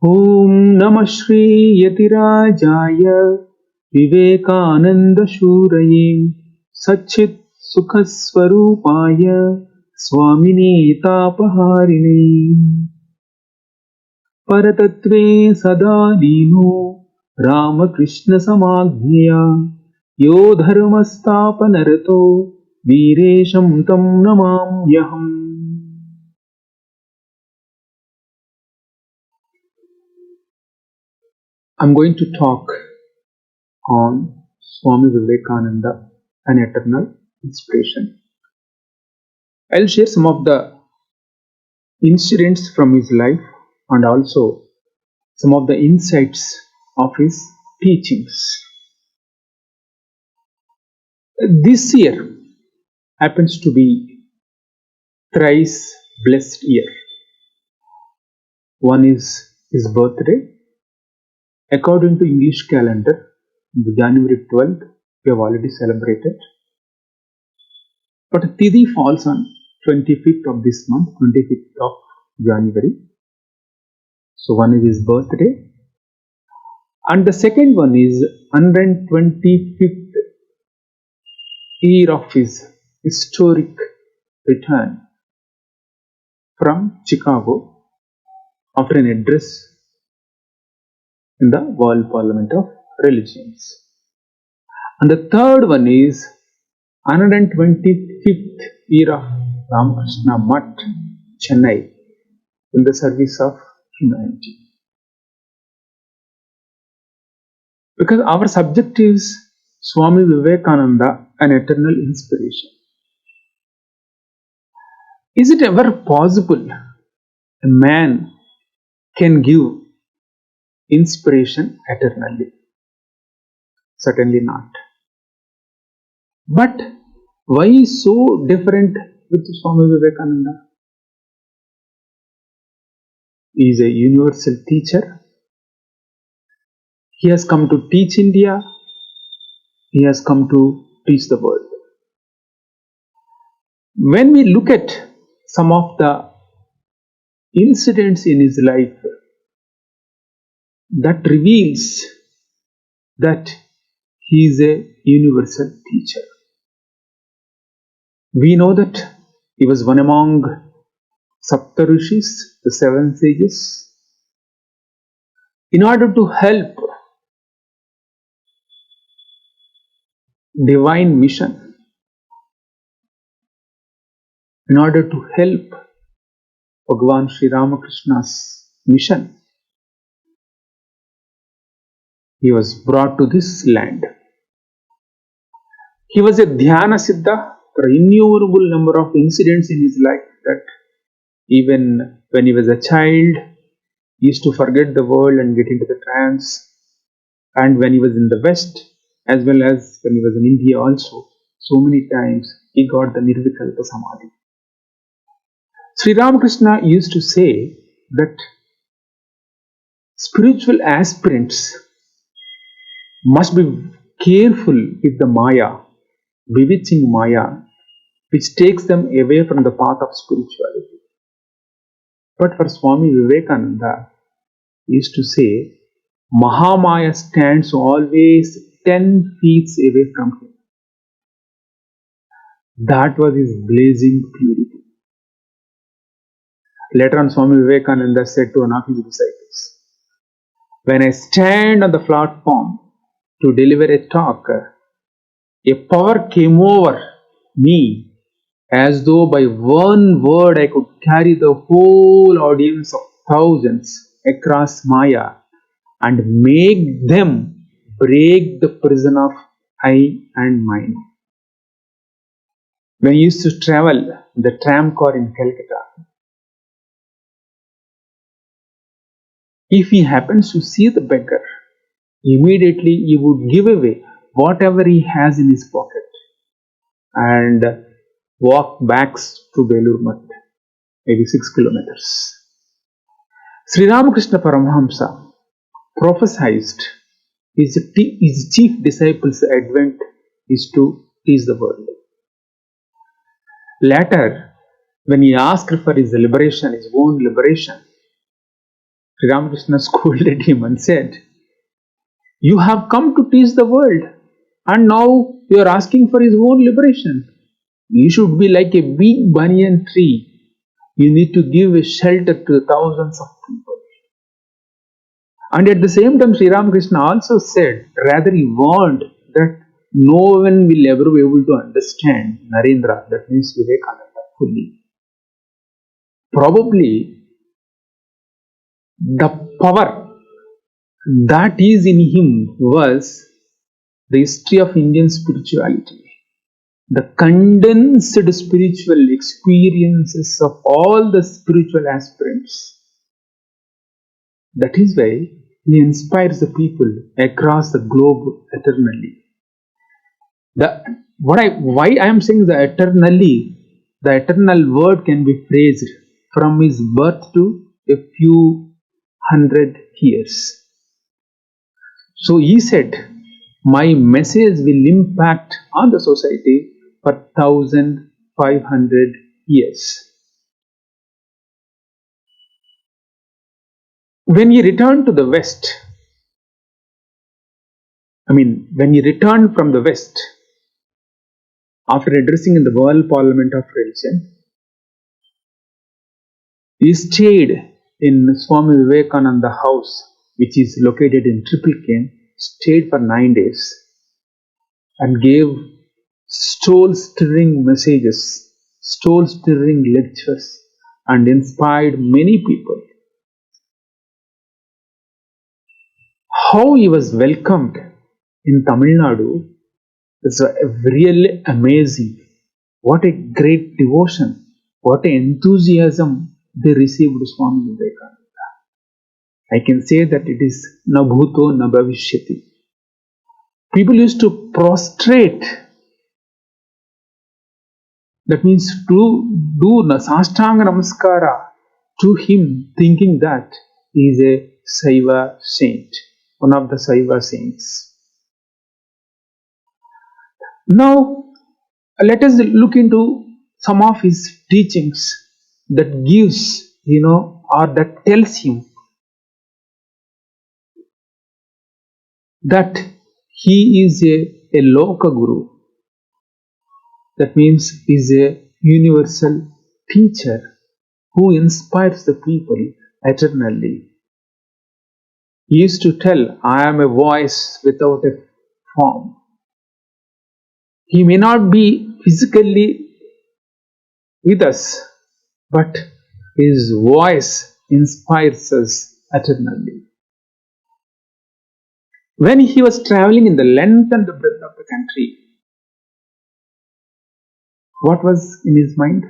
Om Namah Shri Yatirajaya Vivekananda Shuraye Satchit Sukhaswarupaya Swami Tapaharine Paratatve Sada Dino Ramakrishna Samagnya Yo Dharmastapanarato Viresham Tam Namamyaham. I'm going to talk on Swami Vivekananda, an eternal inspiration. I'll share some of the incidents from his life and also some of the insights of his teachings. This year happens to be thrice blessed year. One is his birthday. According to English calendar, the January 12th, we have already celebrated. But Tithi falls on 25th of this month, 25th of January. So one is his birthday. And the second one is 125th year of his historic return from Chicago after an address in the World Parliament of Religions. And the third one is 125th year of Ramakrishna Mutt, Chennai, in the service of humanity. Because our subject is Swami Vivekananda, an eternal inspiration. Is it ever possible a man can give inspiration eternally? Certainly not. But why is so different with Swami Vivekananda? He is a universal teacher. He has come to teach India. He has come to teach the world. When we look at some of the incidents in his life, that reveals that he is a universal teacher. We know that he was one among Saptarishis, the seven sages. In order to help divine mission, in order to help Bhagavan Sri Ramakrishna's mission, he was brought to this land. He was a Dhyana Siddha. There are innumerable number of incidents in his life that even when he was a child, he used to forget the world and get into the trance. And when he was in the West, as well as when he was in India also, so many times he got the Nirvikalpa Samadhi. Sri Ramakrishna used to say that spiritual aspirants must be careful with the Maya, bewitching Maya, which takes them away from the path of spirituality. But for Swami Vivekananda, he used to say, Mahamaya stands always 10 feet away from him. That was his blazing purity. Later on, Swami Vivekananda said to one of his disciples, when I stand on the platform to deliver a talk, a power came over me as though by one word I could carry the whole audience of thousands across Maya and make them break the prison of I and mine. When he used to travel the tram car in Calcutta, if he happens to see the beggar, immediately he would give away whatever he has in his pocket and walk back to Belur Math, maybe 6 kilometers. Sri Ramakrishna Paramahamsa prophesied his chief disciple's advent is to teach the world. Later, when he asked for his liberation, his own liberation, Sri Ramakrishna scolded him and said, "You have come to teach the world, and now you are asking for his own liberation. You should be like a big banyan tree. You need to give a shelter to thousands of people." And at the same time, Sri Ramakrishna also said, rather he warned that no one will ever be able to understand Narendra, that means Vivekananda, fully. Probably the power that is in him was the history of Indian spirituality, the condensed spiritual experiences of all the spiritual aspirants. That is why he inspires the people across the globe eternally. Why I am saying the eternally, the eternal word can be phrased from his birth to a few hundred years. So he said, my message will impact on the society for 1500 years. When he returned to the West, when he returned from the West, after addressing in the World Parliament of Religion, he stayed in Swami Vivekananda house, which is located in Triplicane, stayed for 9 days and gave soul-stirring messages, soul-stirring lectures, and inspired many people. How he was welcomed in Tamil Nadu is really amazing. What a great devotion, what an enthusiasm they received Swami Vivekananda. I can say that it is na bhuto na bhavishyati. People used to prostrate, that means to do sastanga namaskara to him, thinking that he is a Saiva saint, one of the Saiva saints. Now, let us look into some of his teachings that gives, or that tells him that he is a Loka Guru. That means he is a universal teacher who inspires the people eternally. He used to tell, I am a voice without a form. He may not be physically with us, but his voice inspires us eternally. When he was traveling in the length and the breadth of the country, what was in his mind?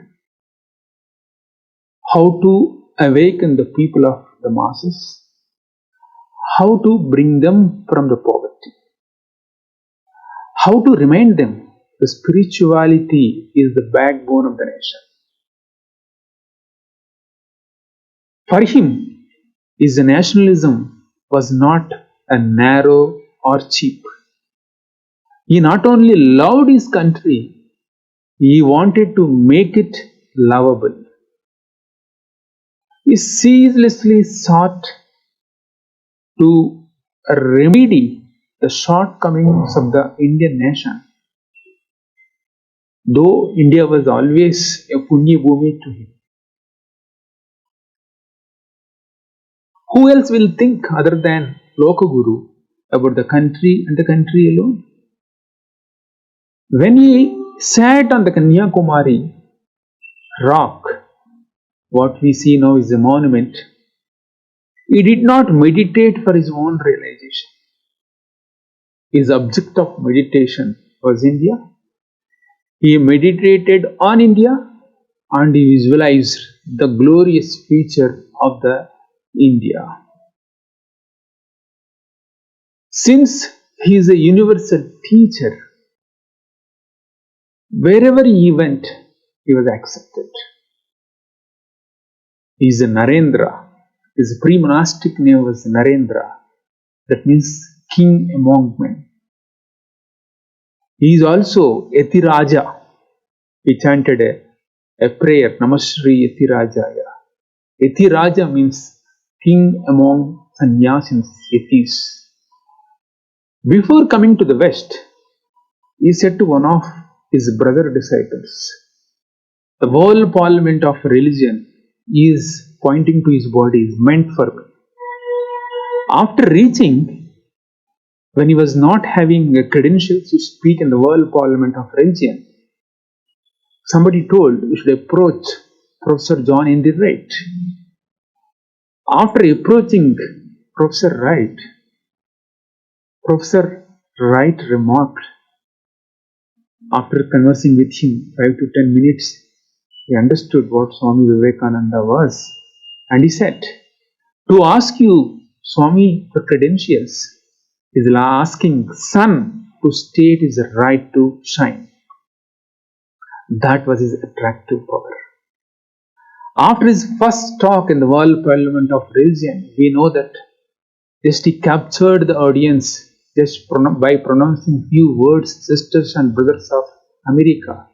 How to awaken the people of the masses, how to bring them from the poverty, how to remind them the spirituality is the backbone of the nation. For him, his nationalism was not a narrow or cheap. He not only loved his country, he wanted to make it lovable. He ceaselessly sought to remedy the shortcomings of the Indian nation. Though India was always a punya bhumi to him. Who else will think other than Lokaguru about the country and the country alone? When he sat on the Kanyakumari rock, what we see now is a monument, he did not meditate for his own realization. His object of meditation was India. He meditated on India and he visualized the glorious future of the India. Since he is a universal teacher, wherever he went, he was accepted. He is a Narendra. His pre-monastic name was Narendra. That means king among men. He is also Yatiraja. He chanted a prayer, Namashri Yatirajaya. Yatiraja means king among sannyasis, ytis. Before coming to the West, he said to one of his brother disciples, the whole parliament of religion is pointing to his body, is meant for me. After reaching, when he was not having credentials to speak in the world parliament of religion, somebody told we should approach Professor John Henry Wright. After approaching Professor Wright remarked, after conversing with him 5 to 10 minutes, he understood what Swami Vivekananda was, and he said, to ask you, Swami, for credentials is asking sun to state his right to shine. That was his attractive power. After his first talk in the World Parliament of Religion, we know that just he captured the audience just by pronouncing few words, sisters and brothers of America.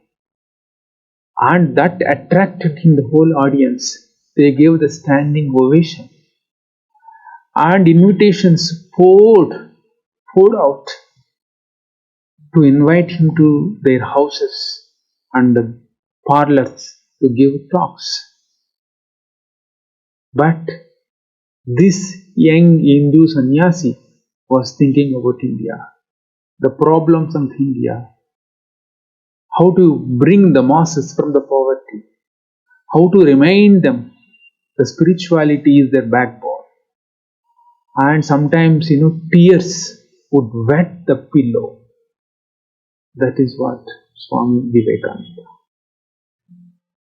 And that attracted him the whole audience. They gave the standing ovation. And invitations poured out to invite him to their houses and parlors to give talks. But this young Hindu sannyasi was thinking about India, the problems of India, how to bring the masses from the poverty, how to remind them the spirituality is their backbone. And sometimes, tears would wet the pillow. That is what Swami Vivekananda.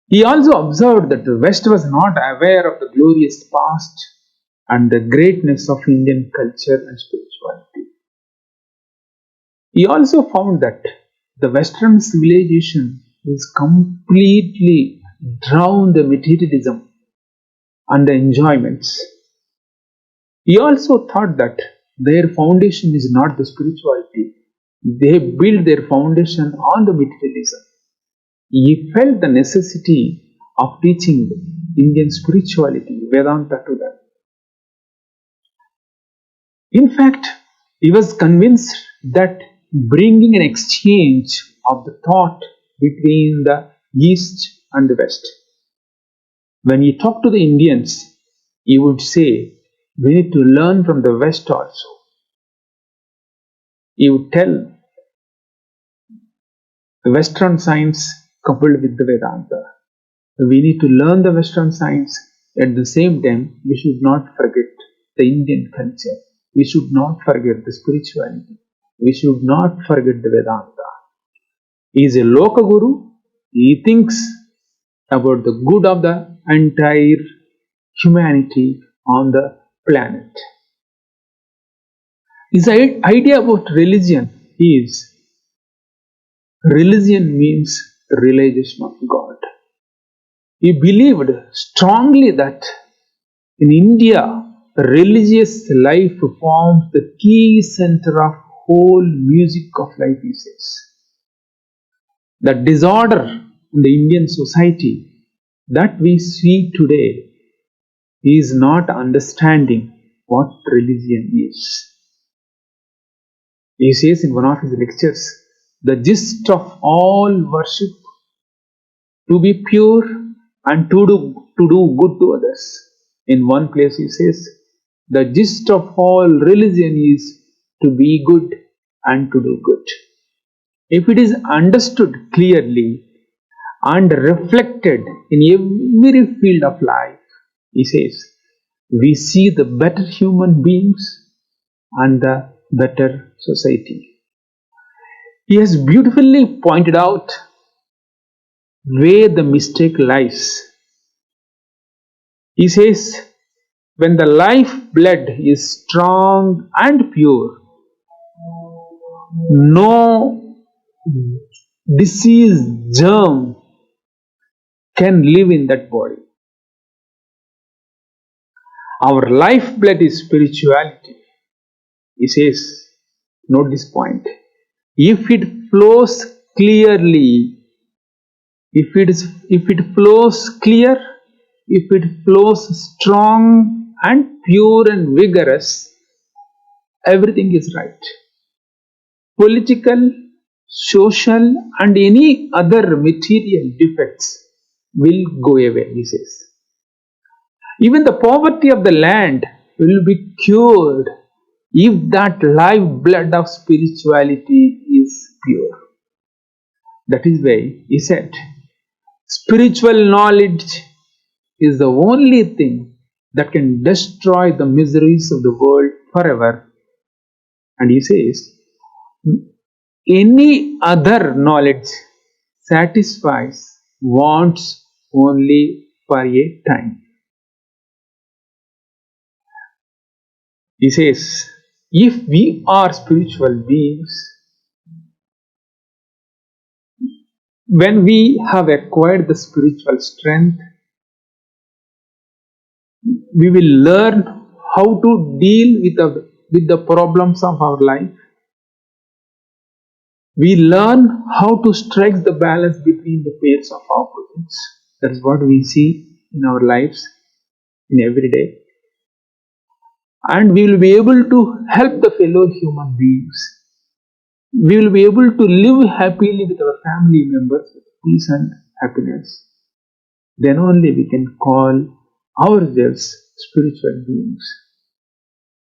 He also observed that the West was not aware of the glorious past and the greatness of Indian culture and spirituality. He also found that the Western civilization is completely drowned the materialism and the enjoyments. He also thought that their foundation is not the spirituality. They build their foundation on the materialism. He felt the necessity of teaching Indian spirituality, Vedanta to them. In fact, he was convinced that bringing an exchange of the thought between the East and the West. When he talked to the Indians, he would say, we need to learn from the West also. He would tell the Western science coupled with the Vedanta. We need to learn the Western science. At the same time, we should not forget the Indian culture. We should not forget the spirituality. We should not forget the Vedanta. He is a Loka Guru. He thinks about the good of the entire humanity on the planet. His idea about religion is, religion means realization of God. He believed strongly that in India, religious life forms the key center of whole music of life, he says. The disorder in the Indian society that we see today is not understanding what religion is. He says in one of his lectures, the gist of all worship to be pure and to do good to others. In one place he says, the gist of all religion is to be good and to do good. If it is understood clearly and reflected in every field of life, he says, we see the better human beings and the better society. He has beautifully pointed out where the mistake lies. He says, when the life blood is strong and pure, no disease germ can live in that body. Our lifeblood is spirituality. He says, note this point. If it flows clearly, if it flows clear, if it flows strong and pure and vigorous, everything is right. Political, social, and any other material defects will go away, he says. Even the poverty of the land will be cured if that live blood of spirituality is pure. That is why he said, spiritual knowledge is the only thing that can destroy the miseries of the world forever. And he says, any other knowledge satisfies wants only for a time. He says, if we are spiritual beings, when we have acquired the spiritual strength, we will learn how to deal with the problems of our life. We learn how to strike the balance between the pairs of opposites. That is what we see in our lives in every day. And we will be able to help the fellow human beings. We will be able to live happily with our family members with peace and happiness. Then only we can call ourselves spiritual beings.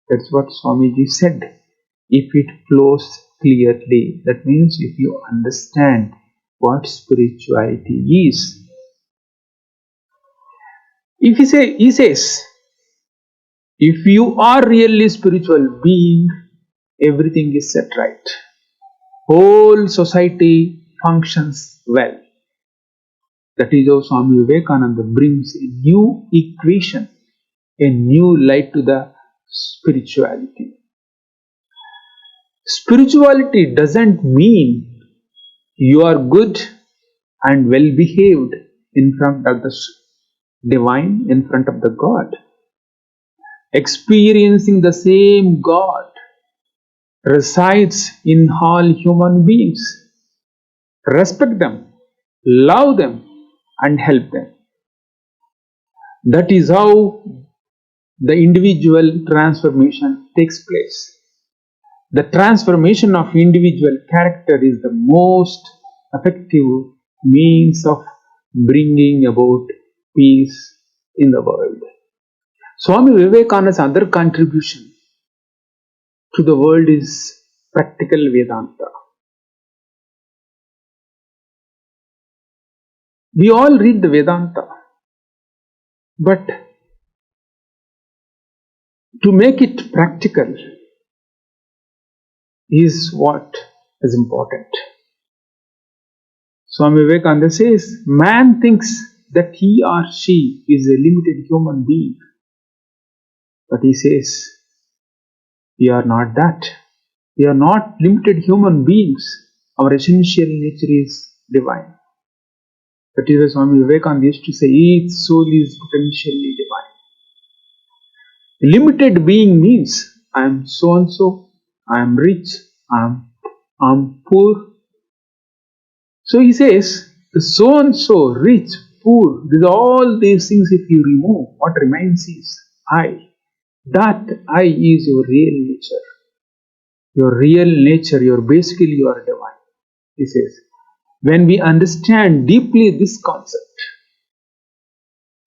That's what Swamiji said. If it flows clearly, that means if you understand what spirituality is. If he says, if you are really spiritual being, everything is set right. Whole society functions well. That is how Swami Vivekananda brings a new equation, a new light to the spirituality. Spirituality doesn't mean you are good and well behaved in front of the divine, in front of the God. Experiencing the same God resides in all human beings. Respect them, love them, and help them. That is how the individual transformation takes place. The transformation of individual character is the most effective means of bringing about peace in the world. Swami Vivekananda's other contribution to the world is practical Vedanta. We all read the Vedanta, but to make it practical is what is important. Swami Vivekananda says, man thinks that he or she is a limited human being, but he says, we are not that. We are not limited human beings. Our essential nature is divine. That is why Swami Vivekananda used to say, each soul is potentially divine. Limited being means I am so and so, I am rich, I am poor. So he says, the so and so, rich, poor, with all these things, if you remove, what remains is I. That I is your real nature. Your real nature, basically you are divine. He says, when we understand deeply this concept,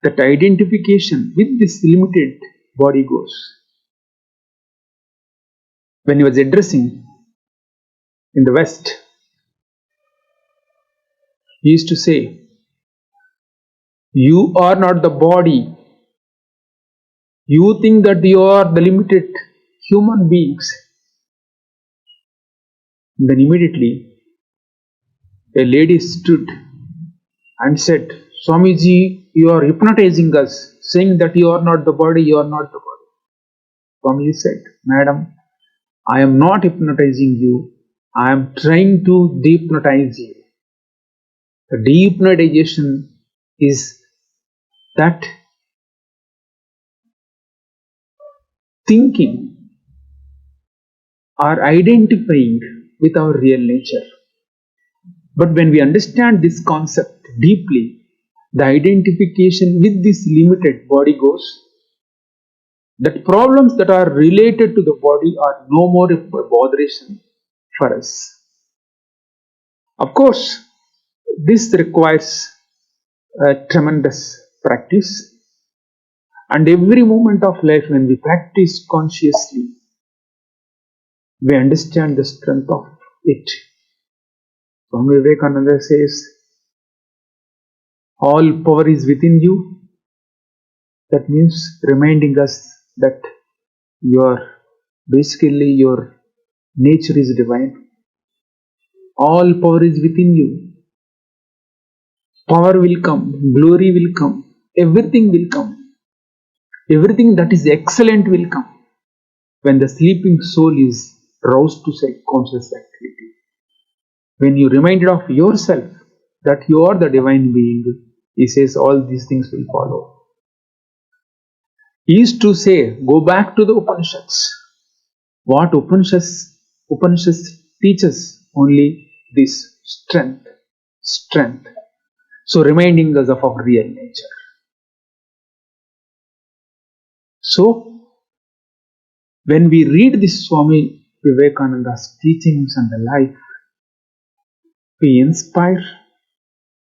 that identification with this limited body goes. When he was addressing in the West, he used to say, you are not the body. You think that you are the limited human beings. Then immediately a lady stood and said, Swamiji, you are hypnotizing us, saying that you are not the body, you are not the body. Swamiji said, Madam, I am not hypnotizing you. I am trying to dehypnotize you. The dehypnotization is that thinking or identifying with our real nature. But when we understand this concept deeply, the identification with this limited body goes, that problems that are related to the body are no more a botheration for us. Of course, this requires a tremendous practice, and every moment of life when we practice consciously, we understand the strength of it. Swami Vivekananda says, all power is within you. That means reminding us that your nature is divine. All power is within you. Power will come, glory will come, everything will come. Everything that is excellent will come when the sleeping soul is roused to self-conscious activity. When you reminded of yourself that you are the divine being, he says all these things will follow. He used to say, go back to the Upanishads. What Upanishads teaches only this strength. So reminding us of our real nature. So when we read this Swami Vivekananda's teachings and the life, we inspire,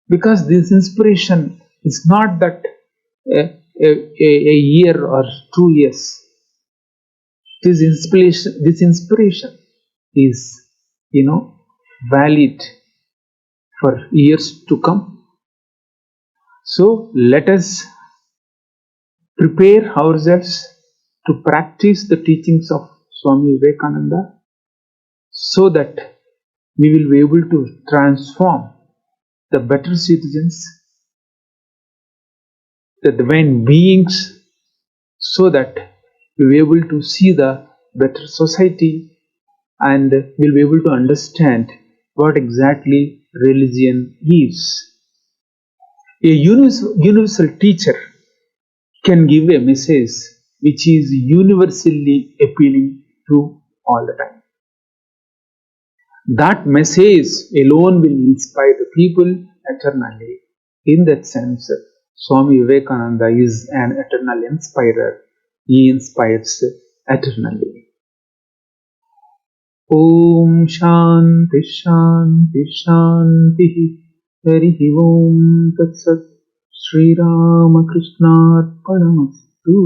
because this inspiration is not that a year or 2 years. This inspiration is, valid for years to come. So let us prepare ourselves to practice the teachings of Swami Vivekananda, so that we will be able to transform the better citizens, the divine beings, so that we will be able to see the better society, and we'll be able to understand what exactly religion is. A universal teacher can give a message which is universally appealing to all the time. That message alone will inspire the people eternally. In that sense, Swami Vivekananda is an eternal inspirer. He inspires eternally. Om Shanti Shanti Shanti. Harihi Om Tat Sat. Sri Rama Krishna Arpanamastu.